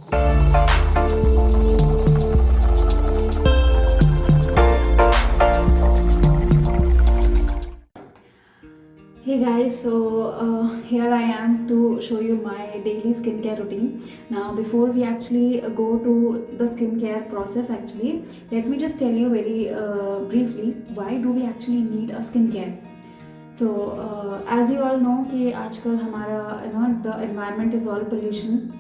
Hey guys, here I am to show you my daily skincare routine. Now, before we actually go to the skincare process, let me just tell you very briefly why do we actually need a skincare. So, as you all know कि आजकल हमारा the environment is all pollution,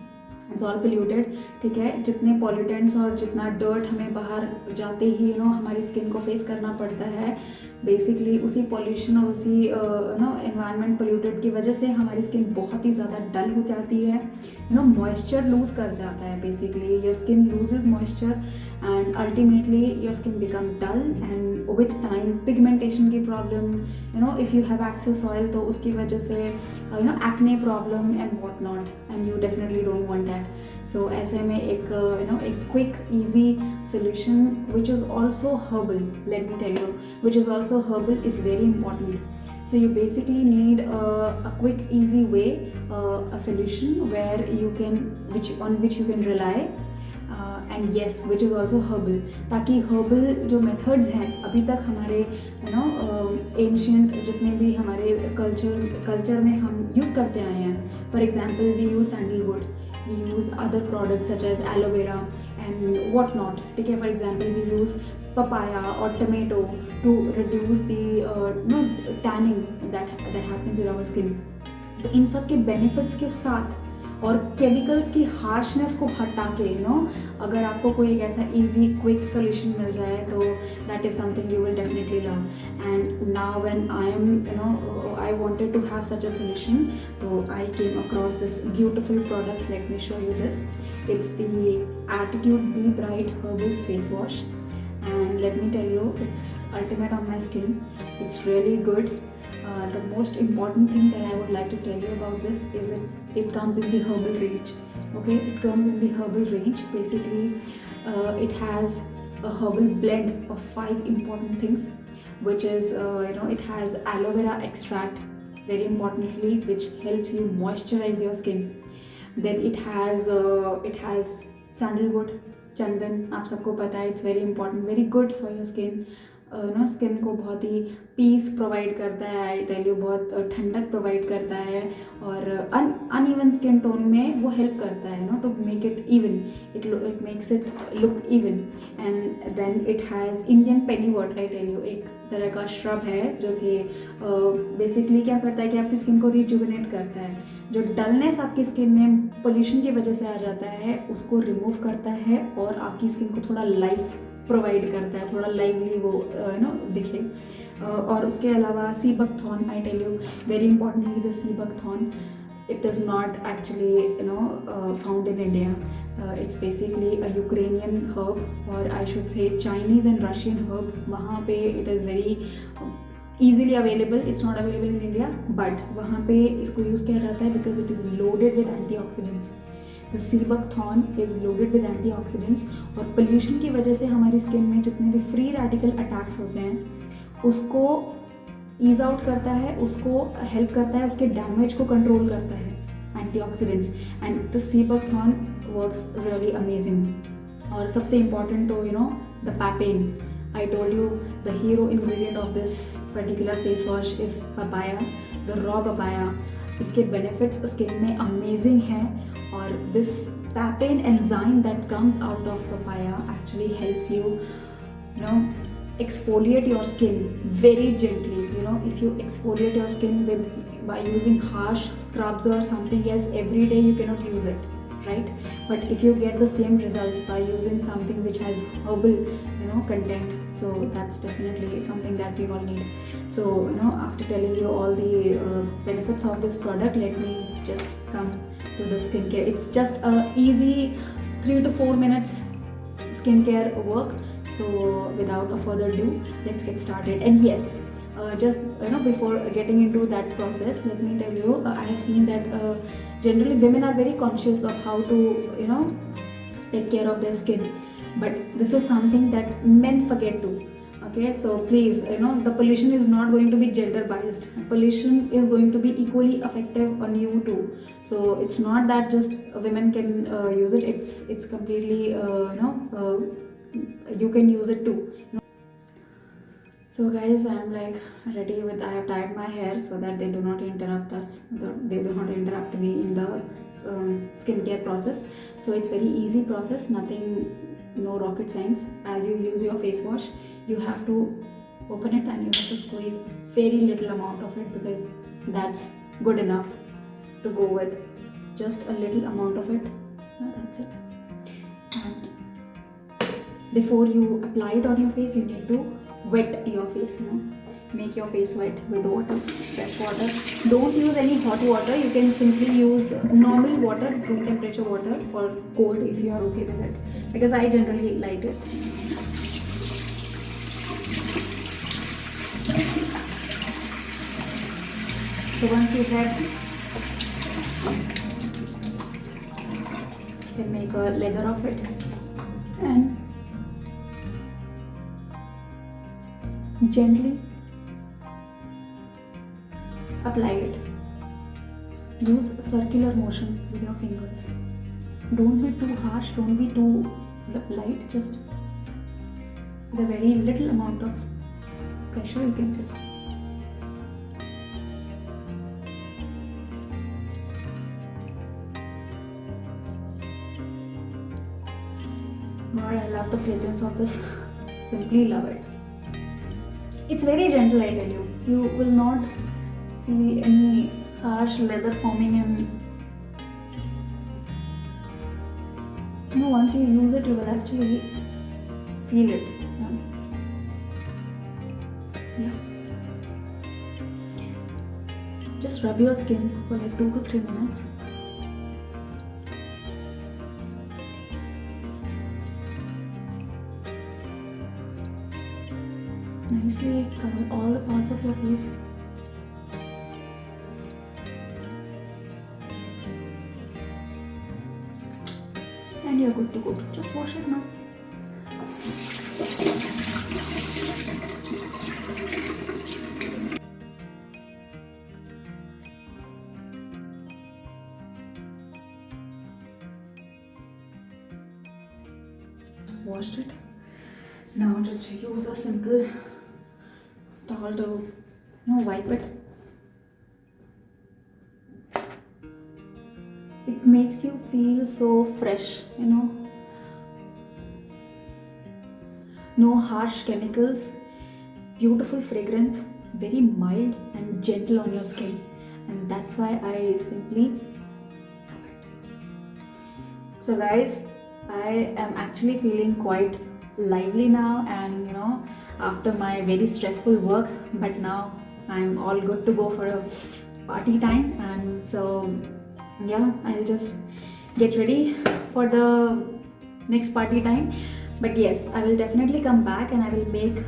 it's all polluted, ठीक है. जितने pollutants और जितना dirt हमें बाहर जाते ही हमारी स्किन को फेस करना पड़ता है, बेसिकली उसी पॉल्यूशन और उसी एनवायरनमेंट पोल्यूटेड की वजह से हमारी स्किन बहुत ही ज़्यादा डल हो जाती है, मॉइस्चर लूज़ कर जाता है. Basically your skin loses moisture and ultimately your skin become dull and with time pigmentation की problem, if you have excess oil तो उसकी वजह से acne problem and what not, and you definitely don't want that. So ऐसे में एक एक quick easy solution which is also herbal, let me tell you, which is also herbal, is very important. So you basically need a quick easy way, a solution where you can on which you can rely, and yes, which is also herbal. ताकि herbal जो methods हैं अभी तक हमारे ancient जितने भी हमारे culture में हम use करते आए हैं. For example, we use sandalwood, we use other products such as aloe vera and what not, ठीक है. For example, we use papaya or tomato to reduce the tanning that happens in our skin. तो इन सब के benefits के साथ और chemicals की harshness को हटा के अगर आपको कोई एक ऐसा इजी क्विक सोल्यूशन मिल जाए तो that is something you will definitely love. And now when I wanted to have such a solution, तो I came across this beautiful product. Let me show you this. It's the Attitude Be Bright Herbals face wash. And let me tell you, it's ultimate on my skin. It's really good. The most important thing that I would like to tell you about this is it comes in the herbal range. Okay, it comes in the herbal range. Basically, it has a herbal blend of 5 important things, which is it has aloe vera extract, very importantly, which helps you moisturize your skin. Then it has sandalwood, चंदन, आप सबको पता है, it's very important, very good for your skin. Skin को बहुत ही piece provide करता है, आई tell you, बहुत ठंडक प्रोवाइड करता है और अनइवन स्किन टोन में वो हेल्प करता है to make it even. It makes it look even. And then it has Indian pennywort, I tell you, एक तरह का श्रब है जो कि बेसिकली क्या करता है कि आपकी स्किन को रिजुविनेट करता है. जो डलनेस आपकी स्किन में पोल्यूशन की वजह से आ जाता है उसको रिमूव करता है और आपकी स्किन को थोड़ा लाइफ प्रोवाइड करता है, थोड़ा लाइवली वो दिखे. और उसके अलावा sea buckthorn, I tell you, very importantly the sea buckthorn, it is not actually found in India. It's basically a Ukrainian herb, or I should say Chinese and Russian herb. वहाँ पे it is very easily available. It's not available in India, but वहाँ पे इसको use किया जाता है because it is loaded with antioxidants. The sea buckthorn is loaded with antioxidants. और pollution की वजह से हमारी स्किन में जितने भी फ्री रेडिकल अटैक्स होते हैं उसको ईज आउट करता है, उसको हेल्प करता है, उसके डैमेज को कंट्रोल करता है antioxidants. And the sea buckthorn works really amazing. और सबसे इम्पॉर्टेंट तो the papain. I told you the hero ingredient of this particular face wash is papaya, the raw papaya. इसके benefits स्किन में amazing हैं और this papain enzyme that comes out of papaya actually helps you exfoliate your skin very gently. If you exfoliate your skin by using harsh scrubs or something else every day, you cannot use it, right? But if you get the same results by using something which has herbal content, so that's definitely something that we all need. So after telling you all the benefits of this product, let me just come to the skincare. It's just a easy 3 to 4 minutes skincare work. So without a further ado, let's get started. And yes, just before getting into that process, let me tell you, I have seen that generally women are very conscious of how to take care of their skin, but this is something that men forget to. Okay, so please, the pollution is not going to be gender biased. Pollution is going to be equally effective on you too. So it's not that just women can use it. It's completely you can use it too. So guys, I'm like ready with, I have tied my hair so that they do not interrupt us, they do not interrupt me in the skincare process. So it's very easy process, nothing, no rocket science. As you use your face wash, you have to open it and you have to squeeze very little amount of it, because that's good enough to go with. Just a little amount of it, that's it. And before you apply it on your face, you need to wet your face, make your face wet with water, fresh water. Don't use any hot water, you can simply use normal water, room temperature water, or cold if you are okay with it, because I generally like it. So once you have, you can make a leather of it and gently apply it. Use circular motion with your fingers. Don't be too harsh, don't be too light, just with a very little amount of pressure you can just. God, I love the fragrance of this. Simply love it. It's very gentle, I tell you. You will not feel any harsh leather forming and once you use it, you will actually feel it. Yeah. Just rub your skin for like 2 to 3 minutes. Nicely cover all the parts of your face. And you're good to go. Just wash it now. Washed it. Now just use a simple towel to wipe it. It makes you feel so fresh, no harsh chemicals, beautiful fragrance, very mild and gentle on your skin, and that's why I simply love it. So guys, I am actually feeling quite lively now, and after my very stressful work, but now I'm all good to go for a party time. And so yeah, I'll just get ready for the next party time. But yes, I will definitely come back and I will make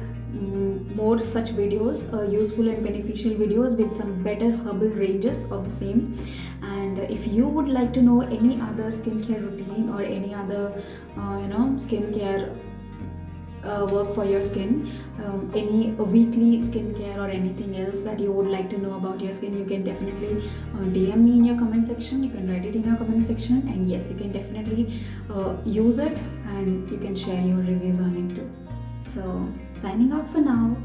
more such videos, useful and beneficial videos with some better herbal ranges of the same. And if you would like to know any other skincare routine or any other skincare work for your skin, any weekly skincare or anything else that you would like to know about your skin, you can definitely DM me in your comment section. You can write it in your comment section, and yes, you can definitely use it and you can share your reviews on it too. So signing out for now.